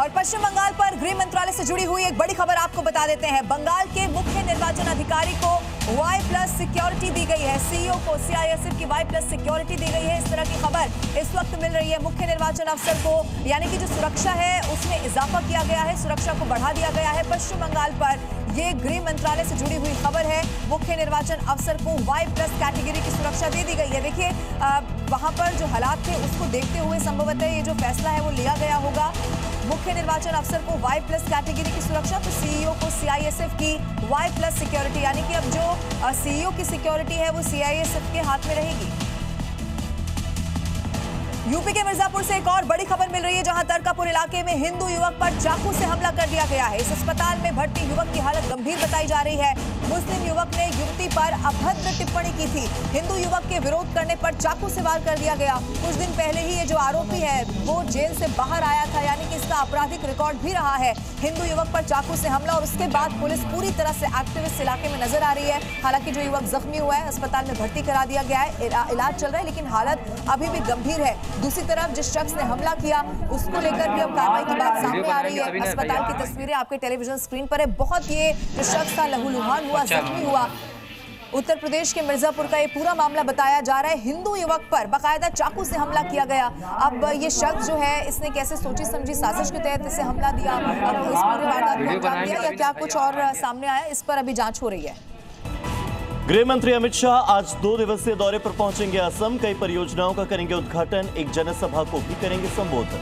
और पश्चिम बंगाल पर गृह मंत्रालय से जुड़ी हुई एक बड़ी खबर आपको बता देते हैं। बंगाल के मुख्य निर्वाचन अधिकारी को Y+ सिक्योरिटी दी गई है। सीईओ को CISF की Y+ सिक्योरिटी दी गई है। इस तरह की खबर इस वक्त मिल रही है। मुख्य निर्वाचन अफसर को यानी कि जो सुरक्षा है उसमें इजाफा किया गया है, सुरक्षा को बढ़ा दिया गया है। पश्चिम बंगाल पर ये गृह मंत्रालय से जुड़ी हुई खबर है। मुख्य निर्वाचन अफसर को Y+ कैटेगरी की सुरक्षा दे दी गई है। देखिए वहां पर जो हालात थे उसको देखते हुए संभवतः ये जो फैसला है वो लिया गया होगा। मुख्य निर्वाचन अफसर को Y+ कैटेगरी की सुरक्षा, तो सीईओ को CISF की Y+ सिक्योरिटी, यानी कि अब जो सीईओ की सिक्योरिटी है वो CISF के हाथ में रहेगी। यूपी के मिर्जापुर से एक और बड़ी खबर मिल रही है, जहां तरकापुर इलाके में हिंदू युवक पर चाकू से हमला कर दिया गया है। इस अस्पताल में भर्ती युवक की हालत गंभीर बताई जा रही है। मुस्लिम युवक ने युवती पर अभद्र टिप्पणी की थी। हिंदू युवक के विरोध करने पर चाकू से वार कर दिया गया। कुछ दिन पहले ही ये जो आरोपी है वो जेल से बाहर आया था, यानी कि इसका आपराधिक रिकॉर्ड भी रहा है। हिंदू युवक पर चाकू से हमला और उसके बाद पुलिस पूरी तरह से एक्टिविस्ट इलाके में नजर आ रही है। हालांकि जो युवक जख्मी हुआ है अस्पताल में भर्ती करा दिया गया है, इलाज चल रहा है, लेकिन हालत अभी भी गंभीर है। दूसरी तरफ जिस शख्स ने हमला किया उसको लेकर भी अब कार्रवाई की बात सामने आ रही है। अस्पताल की तस्वीरें आपके टेलीविजन स्क्रीन पर है। बहुत ये जो शख्स था लहूलुहान हुआ, जख्मी हुआ। उत्तर प्रदेश के मिर्जापुर का ये पूरा मामला बताया जा रहा है। हिंदू युवक पर बाकायदा चाकू से हमला किया गया। अब ये शख्स जो है इसने कैसे सोची समझी साजिश के तहत इसे हमला दिया, अब इस पूरे वारदात को अंजाम दिया या क्या कुछ और सामने आया, इस पर अभी जांच हो रही है। गृह मंत्री अमित शाह आज 2 दिवसीय दौरे पर पहुंचेंगे असम। कई परियोजनाओं का करेंगे उद्घाटन, एक जनसभा को भी करेंगे संबोधन।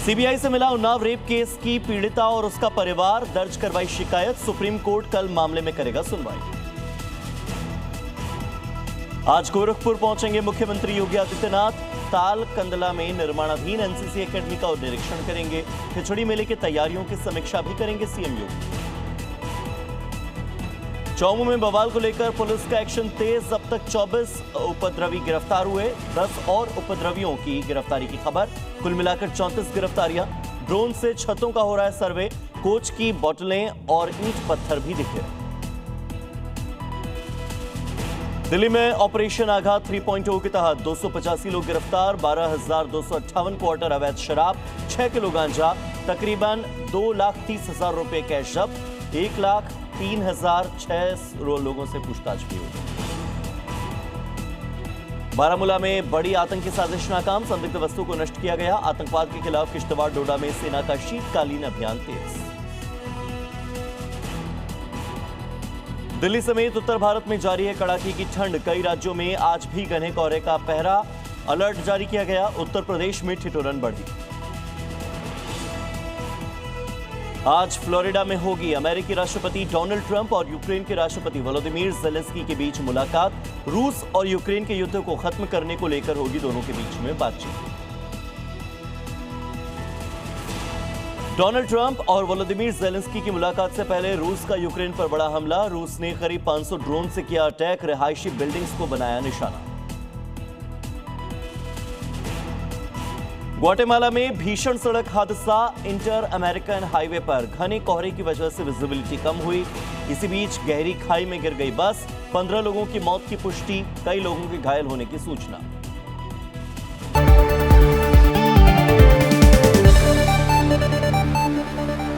सीबीआई से मिला उन्नाव रेप केस की पीड़िता और उसका परिवार, दर्ज करवाई शिकायत। सुप्रीम कोर्ट कल मामले में करेगा सुनवाई। आज गोरखपुर पहुंचेंगे मुख्यमंत्री योगी आदित्यनाथ। ताल कंदला में निर्माणाधीन एनसीसी एकेडमी का निरीक्षण करेंगे। खिचड़ी मेले की तैयारियों की समीक्षा भी करेंगे सीएम योगी। चौमू में बवाल को लेकर पुलिस का एक्शन तेज। अब तक 24 उपद्रवी गिरफ्तार हुए, 10 और उपद्रवियों की गिरफ्तारी की खबर। कुल मिलाकर 34 गिरफ्तारियां। ड्रोन से छतों का हो रहा है सर्वे। कोच की बोतलें और ईंट पत्थर भी दिखे। दिल्ली में ऑपरेशन आघात 3.0 के तहत 285 लोग गिरफ्तार। 12,258 क्वार्टर अवैध शराब, 6 किलो गांजा, तकरीबन 2,30,000 रुपए कैश जब्त। 1,03,600 लोगों से पूछताछ की हुई। बारामूला में बड़ी आतंकी साजिश नाकाम, संदिग्ध वस्तु को नष्ट किया गया। आतंकवाद के खिलाफ किश्तवाड़ डोडा में सेना का शीतकालीन अभियान तेज। दिल्ली समेत उत्तर भारत में जारी है कड़ाके की ठंड। कई राज्यों में आज भी घने कोहरे का पहरा, अलर्ट जारी किया गया। उत्तर प्रदेश में ठिठुरन बढ़ी। आज फ्लोरिडा में होगी अमेरिकी राष्ट्रपति डोनाल्ड ट्रंप और यूक्रेन के राष्ट्रपति वोलोदिमीर ज़ेलेंस्की के बीच मुलाकात। रूस और यूक्रेन के युद्ध को खत्म करने को लेकर होगी दोनों के बीच में बातचीत। डोनाल्ड ट्रंप और वोलोदिमीर ज़ेलेंस्की की मुलाकात से पहले रूस का यूक्रेन पर बड़ा हमला। रूस ने करीब 500 ड्रोन से किया अटैक, रिहायशी बिल्डिंग्स को बनाया निशाना। ग्वाटेमाला में भीषण सड़क हादसा। इंटर अमेरिकन हाईवे पर घने कोहरे की वजह से विजिबिलिटी कम हुई। इसी बीच गहरी खाई में गिर गई बस। 15 लोगों की मौत की पुष्टि, कई लोगों के घायल होने की सूचना।